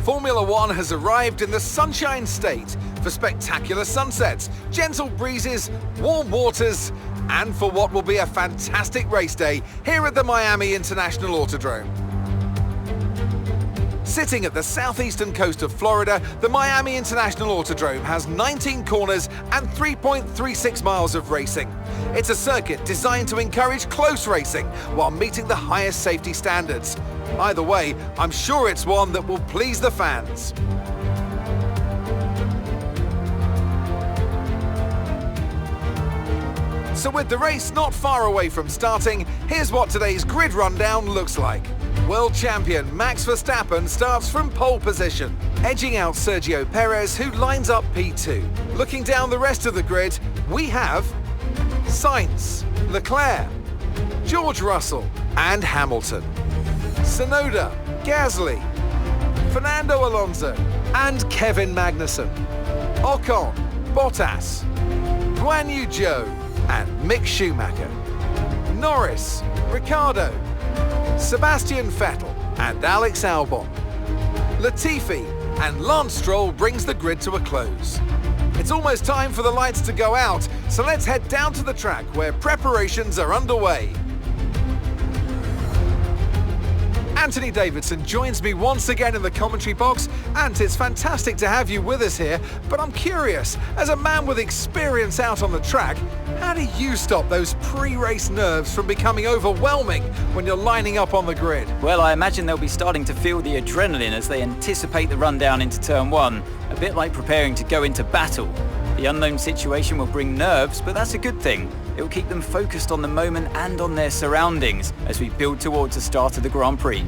Formula One has arrived in the Sunshine State for spectacular sunsets, gentle breezes, warm waters, and for what will be a fantastic race day here at the Miami International Autodrome. Sitting at the southeastern coast of Florida, the Miami International Autodrome has 19 corners and 3.36 miles of racing. It's a circuit designed to encourage close racing while meeting the highest safety standards. Either way, I'm sure it's one that will please the fans. So with the race not far away from starting, here's what today's grid rundown looks like. World champion Max Verstappen starts from pole position, edging out Sergio Perez, who lines up P2. Looking down the rest of the grid, we have Sainz, Leclerc, George Russell and Hamilton, Tsunoda, Gasly, Fernando Alonso and Kevin Magnussen, Ocon, Bottas, Guan Yu Zhou and Mick Schumacher, Norris, Ricciardo, Sebastian Vettel and Alex Albon. Latifi and Lance Stroll brings the grid to a close. It's almost time for the lights to go out, so let's head down to the track where preparations are underway. Anthony Davidson joins me once again in the commentary box, and it's fantastic to have you with us here, but I'm curious, as a man with experience out on the track, how do you stop those pre-race nerves from becoming overwhelming when you're lining up on the grid? Well, I imagine they'll be starting to feel the adrenaline as they anticipate the rundown into turn one, a bit like preparing to go into battle. The unknown situation will bring nerves, but that's a good thing. It will keep them focused on the moment and on their surroundings as we build towards the start of the Grand Prix.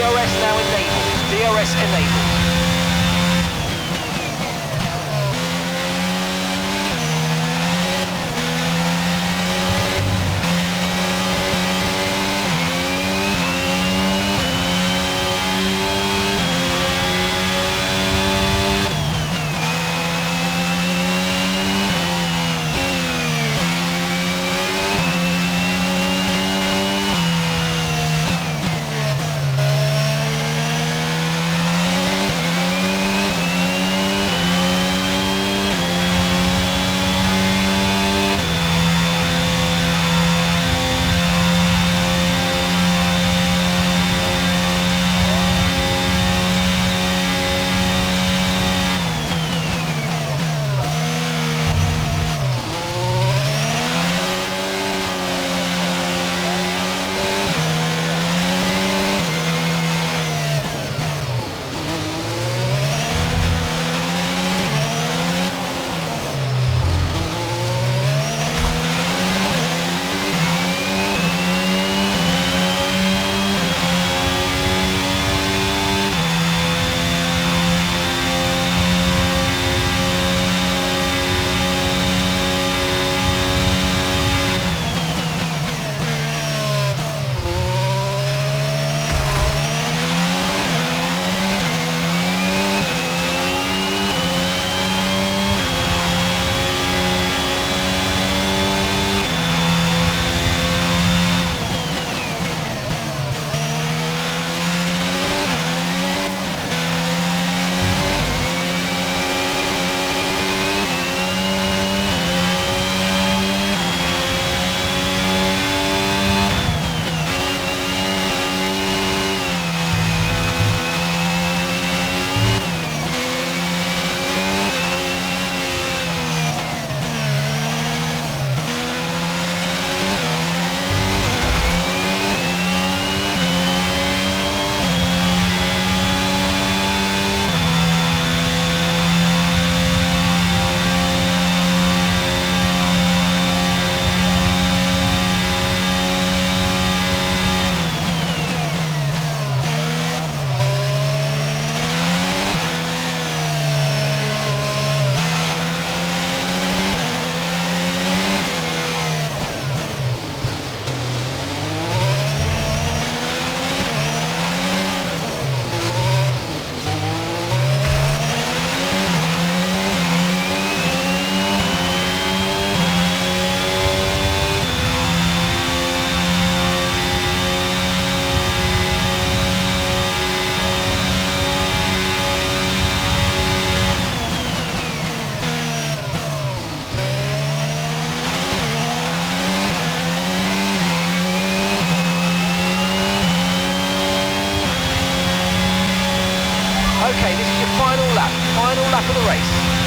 DRS now enabled. DRS enabled. Okay, this is your final lap of the race.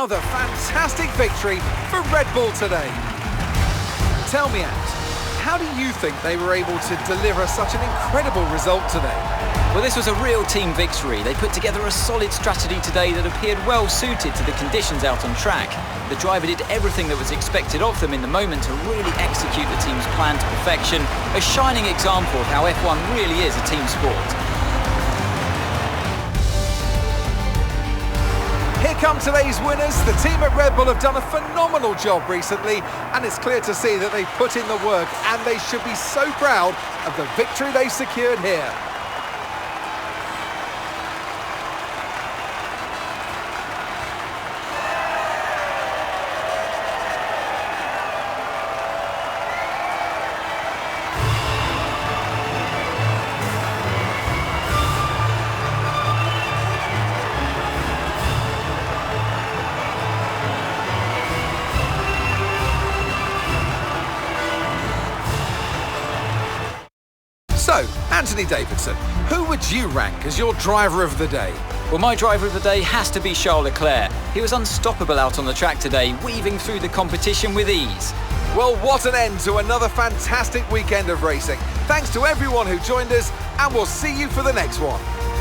another fantastic victory for Red Bull today. Tell me, Ant, how do you think they were able to deliver such an incredible result today? Well, this was a real team victory. They put together a solid strategy today that appeared well suited to the conditions out on track. The driver did everything that was expected of them in the moment to really execute the team's plan to perfection. A shining example of how F1 really is a team sport. Here come today's winners. The team at Red Bull have done a phenomenal job recently, and it's clear to see that they've put in the work, and they should be so proud of the victory they've secured here. So, Anthony Davidson, who would you rank as your driver of the day? Well, my driver of the day has to be Charles Leclerc. He was unstoppable out on the track today, weaving through the competition with ease. Well, what an end to another fantastic weekend of racing. Thanks to everyone who joined us, and we'll see you for the next one.